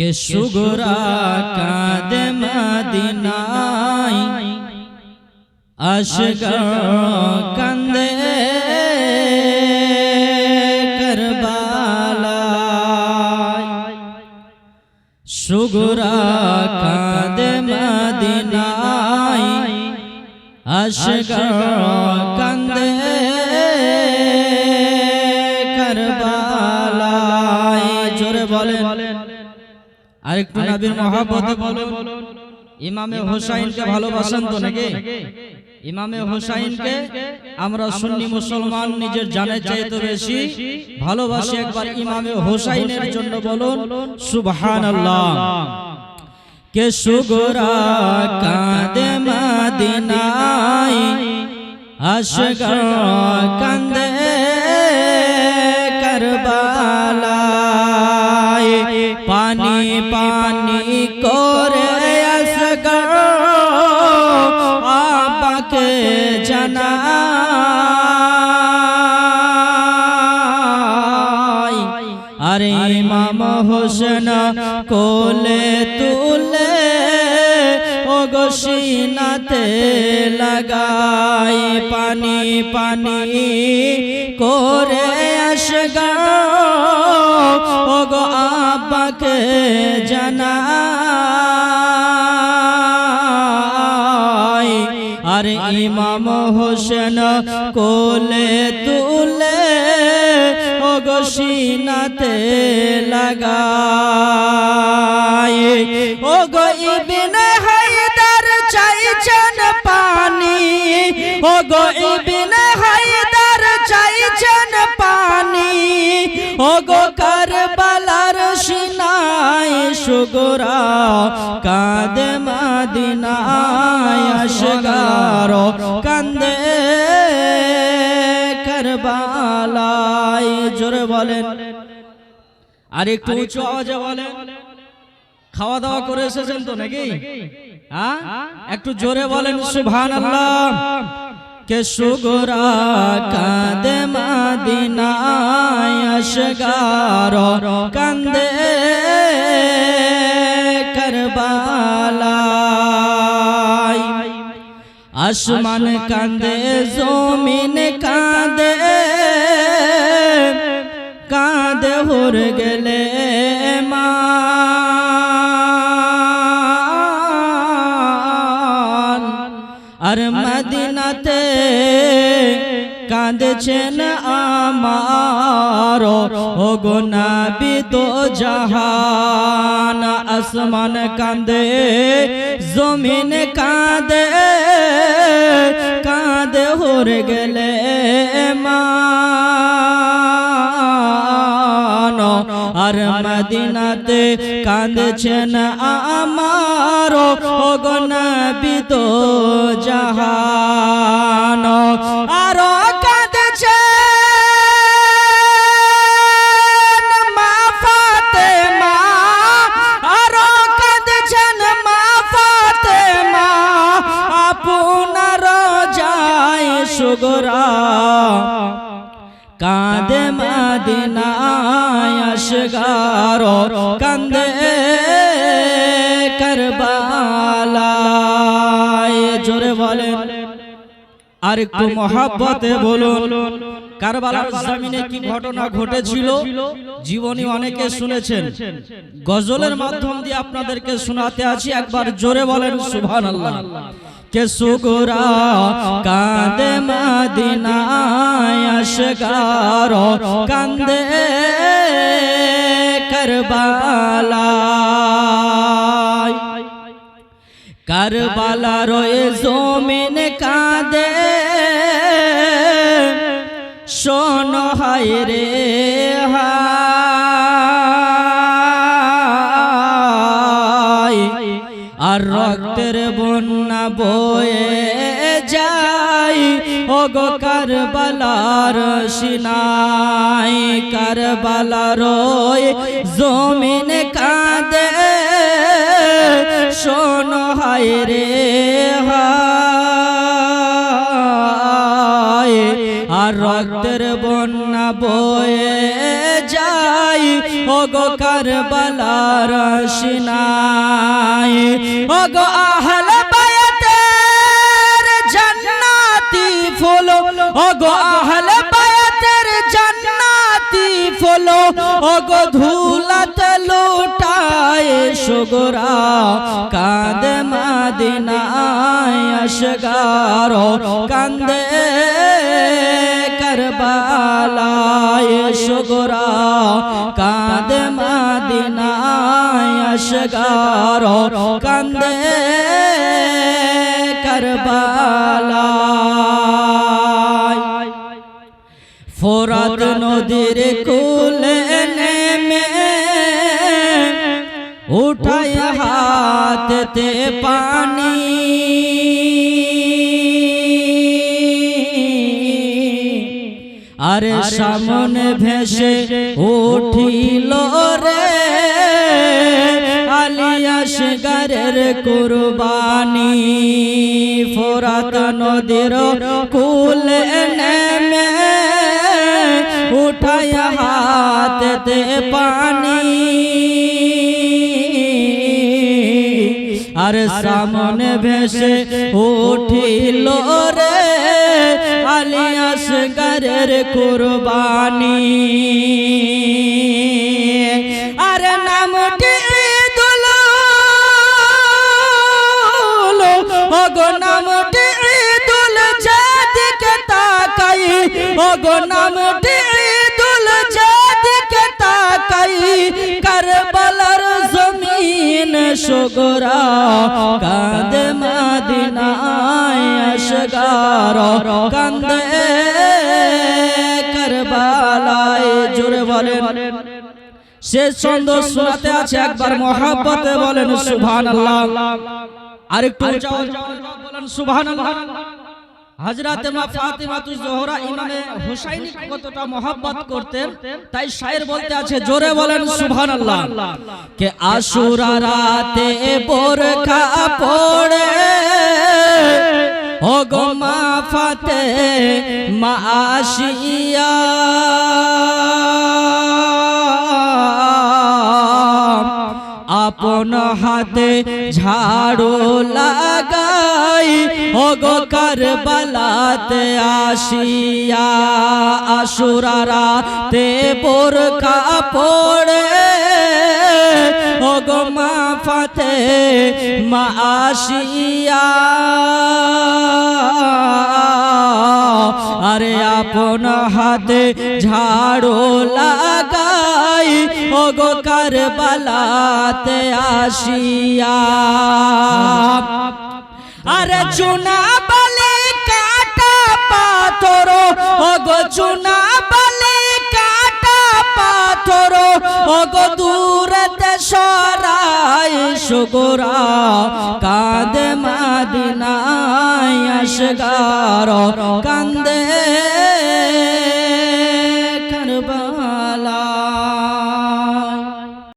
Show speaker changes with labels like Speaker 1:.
Speaker 1: কে সুগরা কাঁদে মদিনায় আশগা কান্দে কারবালায় সুগরা কাঁদে মদিনায় আশগা কান্দে কারবালায় জোরে বলেন আরেকটু নবীর মহব্বতে বলুন ইমামে হুসাইনকে ভালোবাসেন তো নাকি ইমামে হুসাইনকে আমরা সুন্নি মুসলমান নিজের জানের চাইতে বেশি ভালোবাসি একবার ইমামে হুসাইনের জন্য বলুন সুবহানাল্লাহ কে সুগরা কাঁদে মদিনায় আশগা কান্দে কারবালায় পানি পানি করে আসগর আবাকে জানাই আরে ইমাম হোসেন কোলে তুলে ও গো সিনাতে লাগাই পানি পানি করে আসগর ও গো আব্বাকে জানাই আরে ইমাম হোসেন কোলে তুলে ও গো সিনাতে লাগাই ও গো ইবনে হায়দার চাইছেন পানি ও গো ইবনে হায়দার চাইছেন পানি ও গো কারবালার সিনায় সুগরা কাঁদে মদিনায় আশগার কান্দে কারবালায় জোরে বলেন আর একটু উঁচু আওয়াজে বলেন খাওয়া দাওয়া করে এসেছেন তো নাকি হ্যাঁ একটু জোরে বলেন সুবহানাল্লাহ কে সুগরা কাঁদে মদিনায় আশগার কান্দে কারবালায় আসমান কান্দে জমিন কান্দে কাঁদে হর গেলে মা আর মদিনাতে কাঁদছেন আমার ও গো নবী দো জাহান আসমান কাঁদে জমিন কাঁদে কাঁদে হর গেলে মা আর মদিনাতে কাঁদছেন আমার ও গো নবী দো জাহান আর কাঁদছেন মা ফাতেমা আর কাঁদছেন মা ফাতেমা আপনার যায় সুগরা কাঁদে মদিনায় আশগার কান্দে কারবালায় জোরে বলেন আর একটু মহব্বতে বলুন কারবালার জমিনে কি ঘটনা ঘটেছিল জীবনী অনেকে শুনেছেন গজলের মাধ্যম দিয়ে আপনাদেরকে শোনাতে আছি একবার জোরে বলেন সুবহানাল্লাহ কে সুগরা কাঁদে মদিনায় আশগার কান্দে কারবালায় কারবালার জমিন কাঁদে শোন হায় রে হায় আর রক্তের বন্যা বয়ে যায় ও গো কারবালার সিনাই কারবালার জমিন কাঁদে শোন হায় রে হায় আর রক্তের বন্যা বয়ে যায় ও ওগো কারবালার সিনাই ওগো আহলে বায়াতের জান্নাতি ফুল ওগো আহলে বায়াতের জান্নাতি ফুল ওগো ধুলাতে লুটায় সুগরা কাঁদে মদিনায় আশগার কান্দে কারবালায় সুগরা কাঁদে মদিনায় আশগার কান্দে কারবালায় ফোরাত নদীর কূলে নেমে উঠায় হাতে পানি আরে সামনে ভেসে উঠিল রে আলী আসগরের কুরবানি ফোরাত নদীর কূলে নেমে উঠায় হাতে পানি আর সামনে ভেসে উঠিল রে আলী আসগরের কুরবানি আর নামটি দুলুল ওগো নামটি দুল যেদিকে তাকাই ওগো নামটি দুল যেদিকে তাকাই কারবালার জমিন সুগরা কাঁদে মদিনায় আশগার কান্দে কারবালায় জোরে বলেন শেষ ছন্দ শোনাতে আছে একবার মহব্বতে বলেন সুবহানাল্লাহ আরেকটু বলেন সুবহানাল্লাহ হযরত মা ফাতিমাতুজ জোহরা ইমামে হুসাইনি কতটা মহব্বত করতেন তাই শায়ের বলতে আছে জোরে বলেন সুবহানাল্লাহ কে আশুরা রাতে বোরকা পড়ে ওগো মা ফাতেমা আসিয়া আপন হাতে ঝাড়ু লাগাই ওগো কারবালাতে আসিয়া আশুরা রাতে বোরকা পড়ে ওগো মা ফাতেমা আসিয়া আরে আপন হাতে ঝাড়ু লাগাই ওগো কারবালাতে আসিয়া আরে চুনা বালি কাটা পাথর ওগো চুনা বালি কাটা পাথর ওগো দূরতে সরাই সুগরা কাঁদে মদিনায় আশগার কান্দে